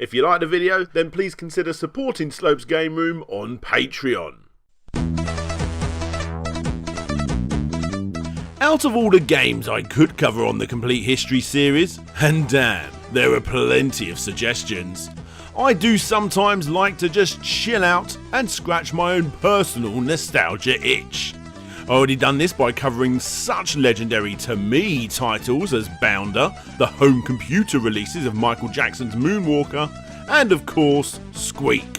If you like the video, then please consider supporting Slopes Game Room on Patreon. Out of all the games I could cover on the Complete History series, and damn, there are plenty of suggestions, I do sometimes like to just chill out and scratch my own personal nostalgia itch. I already done this by covering such legendary to me titles as Bounder, the home computer releases of Michael Jackson's Moonwalker, and of course Squeak.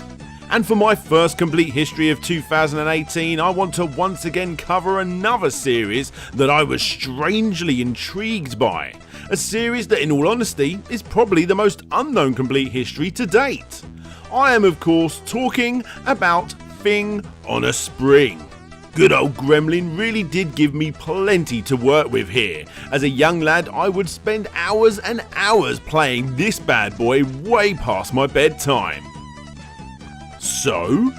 And for my first Complete History of 2018, I want to once again cover another series that I was strangely intrigued by. A series that, in all honesty, is probably the most unknown Complete History to date. I am of course talking about Thing on a Spring. Good old Gremlin really did give me plenty to work with here. As a young lad, I would spend hours and hours playing this bad boy way past my bedtime. So,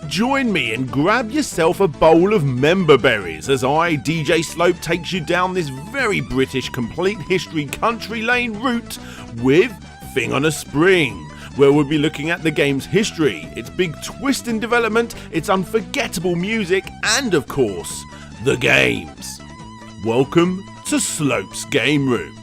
join me and grab yourself a bowl of member berries as I, DJ Slope, takes you down this very British Complete History country lane route with Thing on a Spring, where we'll be looking at the game's history, its big twist in development, its unforgettable music, and of course, the games. Welcome to Slopes Game Room.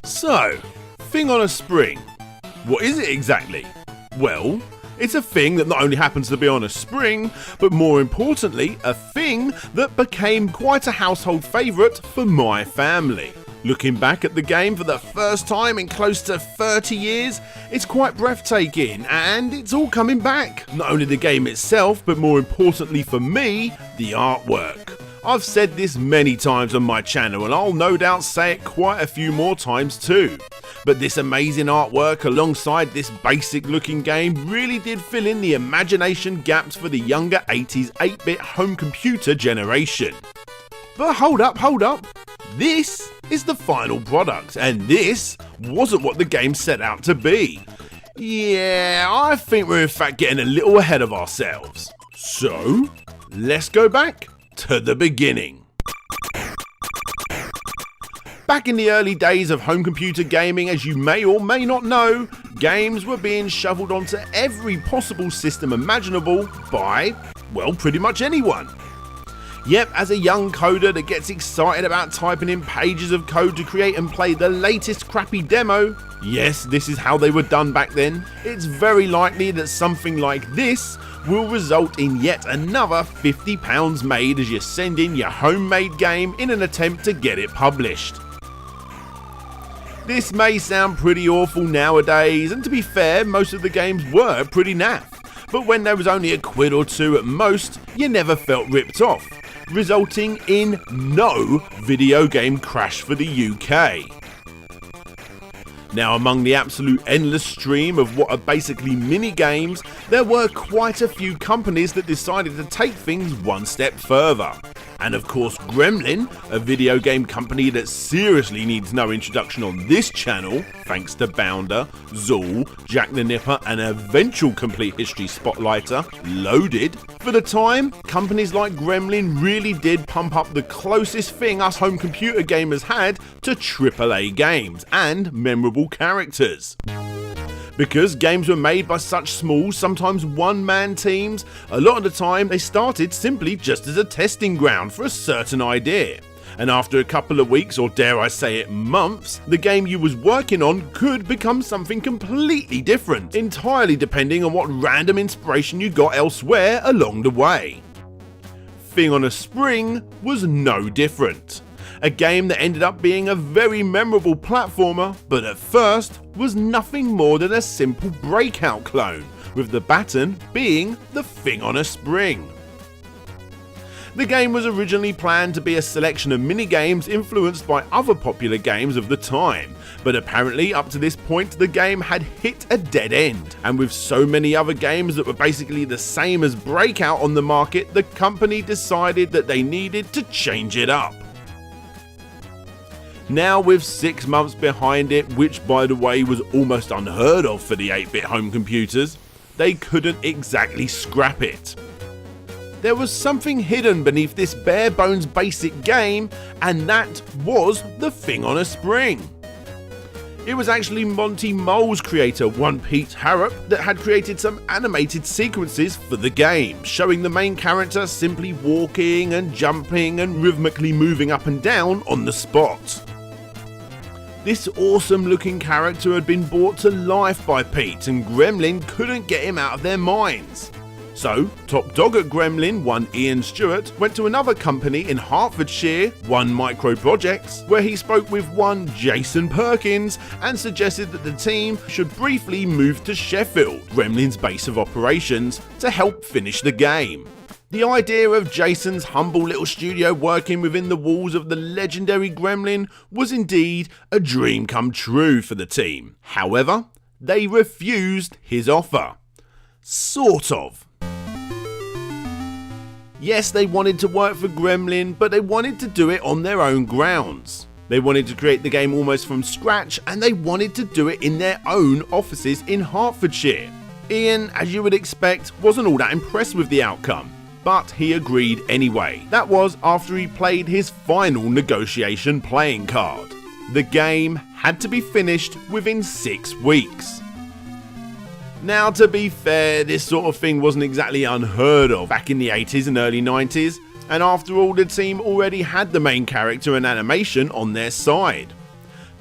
So, Thing on a Spring. What is it exactly? Well, it's a thing that not only happens to be on a spring, but more importantly, a thing that became quite a household favourite for my family. Looking back at the game for the first time in close to 30 years, it's quite breathtaking, and it's all coming back. Not only the game itself, but more importantly for me, the artwork. I've said this many times on my channel, and I'll no doubt say it quite a few more times too. But this amazing artwork alongside this basic looking game really did fill in the imagination gaps for the younger 80s 8-bit home computer generation. But hold up. This is the final product, and this wasn't what the game set out to be. Yeah, I think we're in fact getting a little ahead of ourselves. So, let's go back to the beginning. Back in the early days of home computer gaming, as you may or may not know, games were being shoveled onto every possible system imaginable by, well, pretty much anyone. Yep, as a young coder that gets excited about typing in pages of code to create and play the latest crappy demo, yes, this is how they were done back then, it's very likely that something like this will result in yet another £50 made as you send in your homemade game in an attempt to get it published. This may sound pretty awful nowadays, and to be fair, most of the games were pretty naff, but when there was only a quid or two at most, you never felt ripped off, resulting in no video game crash for the UK. Now, among the absolute endless stream of what are basically mini-games, there were quite a few companies that decided to take things one step further. And of course Gremlin, a video game company that seriously needs no introduction on this channel, thanks to Bounder, Zool, Jack the Nipper and eventual Complete History spotlighter, Loaded. For the time, companies like Gremlin really did pump up the closest thing us home computer gamers had to AAA games and memorable characters. Because games were made by such small, sometimes one-man teams, a lot of the time they started simply just as a testing ground for a certain idea. And after a couple of weeks, or dare I say it, months, the game you was working on could become something completely different, entirely depending on what random inspiration you got elsewhere along the way. Thing on a Spring was no different. A game that ended up being a very memorable platformer, but at first was nothing more than a simple Breakout clone, with the baton being the Thing on a Spring. The game was originally planned to be a selection of mini-games influenced by other popular games of the time, but apparently up to this point the game had hit a dead end, and with so many other games that were basically the same as Breakout on the market, the company decided that they needed to change it up. Now with 6 months behind it, which by the way was almost unheard of for the 8-bit home computers, they couldn't exactly scrap it. There was something hidden beneath this bare bones basic game, and that was the thing on a spring. It was actually Monty Mole's creator, one Pete Harrop, that had created some animated sequences for the game, showing the main character simply walking and jumping and rhythmically moving up and down on the spot. This awesome looking character had been brought to life by Pete, and Gremlin couldn't get him out of their minds. So, top dog at Gremlin, one Ian Stewart, went to another company in Hertfordshire, one Micro Projects, where he spoke with one Jason Perkins and suggested that the team should briefly move to Sheffield, Gremlin's base of operations, to help finish the game. The idea of Jason's humble little studio working within the walls of the legendary Gremlin was indeed a dream come true for the team. However, they refused his offer. Sort of. Yes, they wanted to work for Gremlin, but they wanted to do it on their own grounds. They wanted to create the game almost from scratch, and they wanted to do it in their own offices in Hertfordshire. Ian, as you would expect, wasn't all that impressed with the outcome, but he agreed anyway. That was after he played his final negotiation playing card. The game had to be finished within 6 weeks. Now, to be fair, this sort of thing wasn't exactly unheard of back in the 80s and early 90s, and after all, the team already had the main character and animation on their side.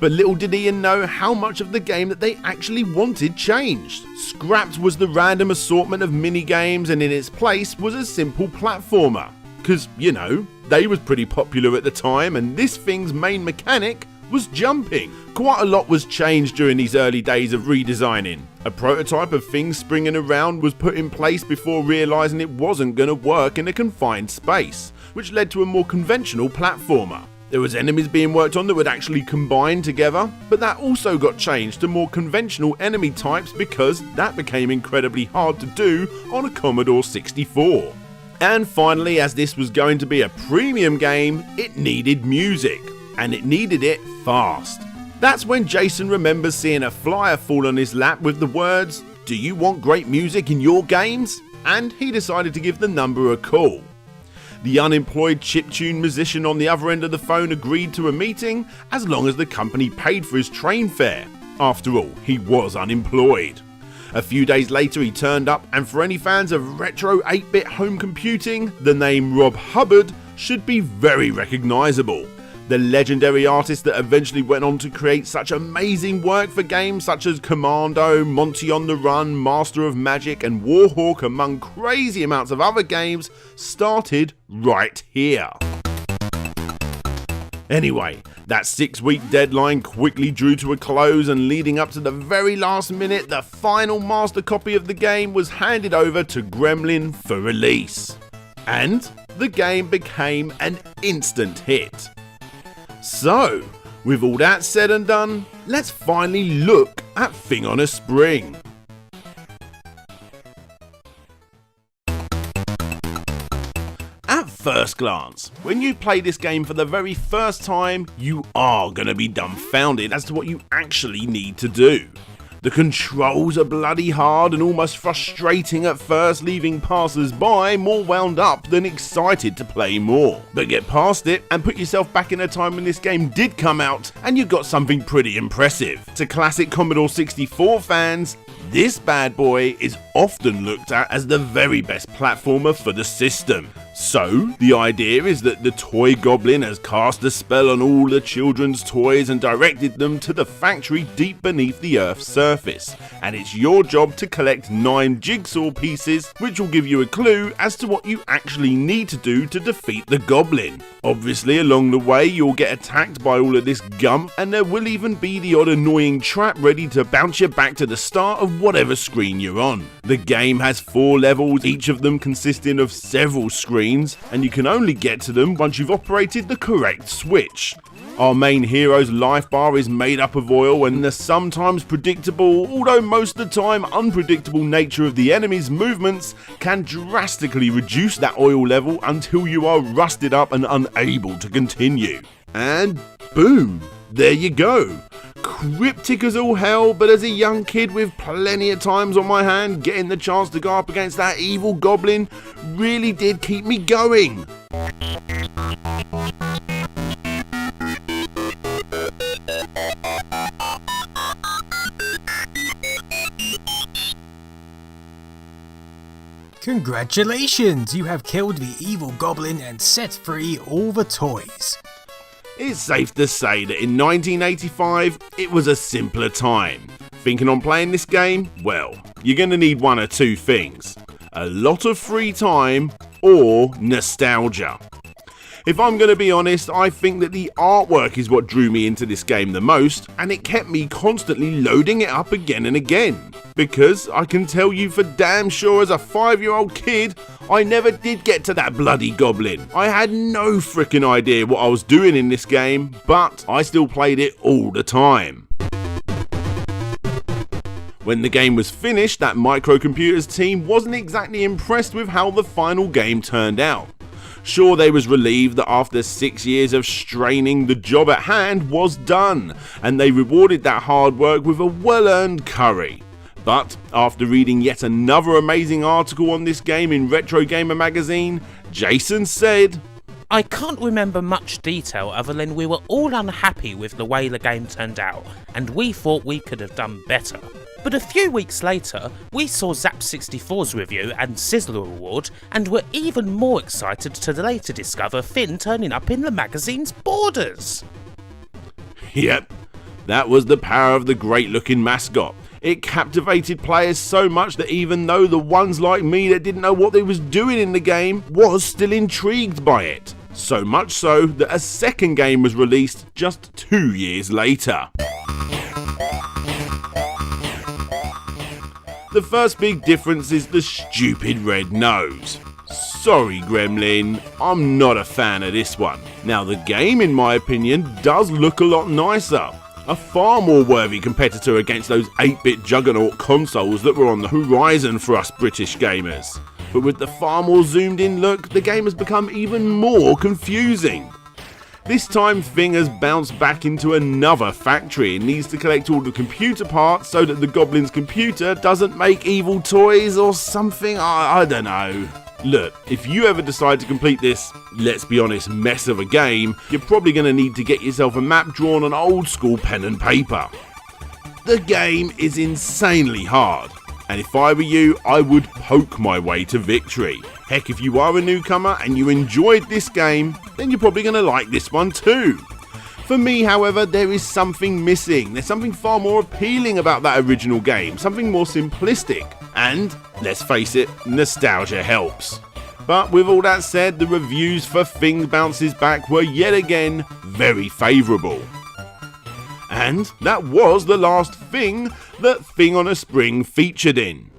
But little did Ian know how much of the game that they actually wanted changed. Scrapped was the random assortment of mini-games, and in its place was a simple platformer. Cause, you know, they was pretty popular at the time, and this thing's main mechanic was jumping. Quite a lot was changed during these early days of redesigning. A prototype of things springing around was put in place before realising it wasn't going to work in a confined space, which led to a more conventional platformer. There was enemies being worked on that would actually combine together, but that also got changed to more conventional enemy types because that became incredibly hard to do on a Commodore 64. And finally, as this was going to be a premium game, it needed music. And it needed it fast. That's when Jason remembers seeing a flyer fall on his lap with the words, "Do you want great music in your games?" And he decided to give the number a call. The unemployed chiptune musician on the other end of the phone agreed to a meeting as long as the company paid for his train fare. After all, he was unemployed. A few days later he turned up, and for any fans of retro 8-bit home computing, the name Rob Hubbard should be very recognisable. The legendary artist that eventually went on to create such amazing work for games such as Commando, Monty on the Run, Master of Magic and Warhawk, among crazy amounts of other games, started right here. Anyway, that 6-week deadline quickly drew to a close, and leading up to the very last minute, the final master copy of the game was handed over to Gremlin for release. And the game became an instant hit. So, with all that said and done, let's finally look at Thing on a Spring. At first glance, when you play this game for the very first time, you are going to be dumbfounded as to what you actually need to do. The controls are bloody hard and almost frustrating at first, leaving passers-by more wound up than excited to play more. But get past it and put yourself back in a time when this game did come out and you got something pretty impressive. To classic Commodore 64 fans, this bad boy is often looked at as the very best platformer for the system. So, the idea is that the toy goblin has cast a spell on all the children's toys and directed them to the factory deep beneath the Earth's surface, and it's your job to collect 9 jigsaw pieces, which will give you a clue as to what you actually need to do to defeat the goblin. Obviously, along the way you'll get attacked by all of this gump, and there will even be the odd annoying trap ready to bounce you back to the start of whatever screen you're on. The game has 4 levels, each of them consisting of several screens, and you can only get to them once you've operated the correct switch. Our main hero's life bar is made up of oil, and the sometimes predictable, although most of the time unpredictable nature of the enemy's movements can drastically reduce that oil level until you are rusted up and unable to continue. And boom! there you go. Cryptic as all hell, but as a young kid with plenty of times on my hand, getting the chance to go up against that evil goblin really did keep me going. Congratulations! You have killed the evil goblin and set free all the toys. It's safe to say that in 1985, it was a simpler time. Thinking on playing this game? Well, you're going to need one or two things. A lot of free time or nostalgia. If I'm going to be honest, I think that the artwork is what drew me into this game the most, and it kept me constantly loading it up again and again. Because I can tell you for damn sure as a 5-year-old kid, I never did get to that bloody goblin. I had no freaking idea what I was doing in this game, but I still played it all the time. When the game was finished, that Microcomputers team wasn't exactly impressed with how the final game turned out. Sure, they was relieved that after 6 years of straining, the job at hand was done, and they rewarded that hard work with a well-earned curry. But after reading yet another amazing article on this game in Retro Gamer magazine, Jason said, I can't remember much detail other than we were all unhappy with the way the game turned out, and we thought we could have done better. But a few weeks later, we saw Zap64's review and Sizzler Award, and were even more excited to later discover Finn turning up in the magazine's borders. Yep, that was the power of the great-looking mascot. It captivated players so much that even though the ones like me that didn't know what they was doing in the game was still intrigued by it. So much so that a second game was released just 2 years later. The first big difference is the stupid red nose. Sorry Gremlin, I'm not a fan of this one. Now the game, in my opinion, does look a lot nicer. A far more worthy competitor against those 8-bit juggernaut consoles that were on the horizon for us British gamers. But with the far more zoomed in look, the game has become even more confusing. This time Thing has bounced back into another factory and needs to collect all the computer parts so that the goblin's computer doesn't make evil toys or something, I don't know. Look, if you ever decide to complete this, let's be honest, mess of a game, you're probably going to need to get yourself a map drawn on old school pen and paper. The game is insanely hard, and if I were you, I would poke my way to victory. Heck, if you are a newcomer and you enjoyed this game, then you're probably going to like this one too. For me, however, there is something missing. There's something far more appealing about that original game, something more simplistic. And, let's face it, nostalgia helps. But with all that said, the reviews for Thing Bounces Back were yet again very favourable. And that was the last thing that Thing on a Spring featured in.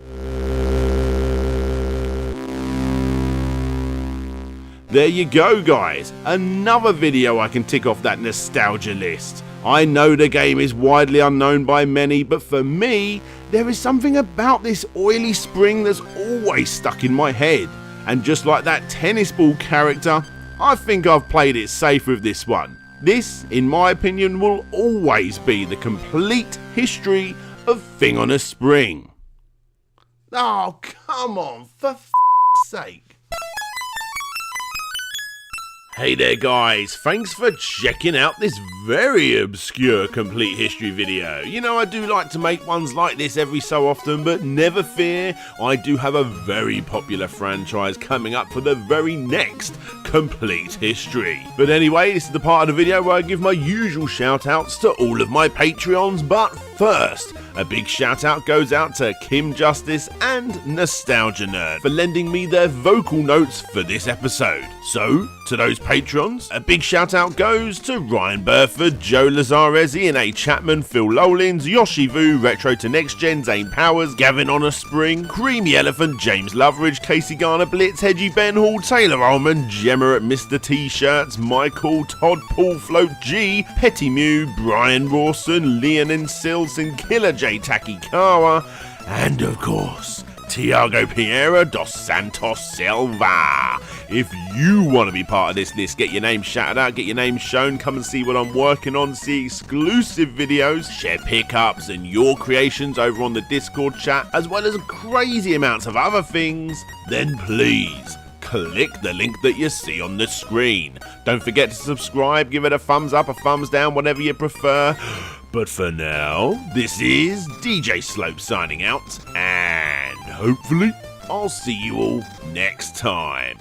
There you go guys, another video I can tick off that nostalgia list. I know the game is widely unknown by many, but for me, there is something about this oily spring that's always stuck in my head. And just like that tennis ball character, I think I've played it safe with this one. This, in my opinion, will always be the complete history of Thing on a Spring. Oh, come on, for f***'s sake. Hey there guys, thanks for checking out this very obscure complete history video. You know, I do like to make ones like this every so often, but never fear, I do have a very popular franchise coming up for the very next complete history. But anyway, this is the part of the video where I give my usual shout outs to all of my Patreons, but first, a big shout out goes out to Kim Justice and Nostalgia Nerd for lending me their vocal notes for this episode. So, to those patrons, a big shout out goes to Ryan Burford, Joe Lazarez, Ian A. Chapman, Phil Lowlins, Yoshi Vu, Retro to Next Gen, Zane Powers, Gavin on a Spring, Creamy Elephant, James Loveridge, Casey Garner Blitz, Hedgie Ben Hall, Taylor Ullman, Gemma at Mr. T-Shirts, Michael, Todd, Paul, Float G, Petty Mew, Brian Rawson, Leon and Silson, Killer J Takikawa, and of course, Tiago Pereira dos Santos Silva. If you want to be part of this list, get your name shouted out, get your name shown, come and see what I'm working on, see exclusive videos, share pickups and your creations over on the Discord chat, as well as crazy amounts of other things, then please click the link that you see on the screen. Don't forget to subscribe, give it a thumbs up, a thumbs down, whatever you prefer. But for now, this is DJ Slope signing out, and hopefully I'll see you all next time.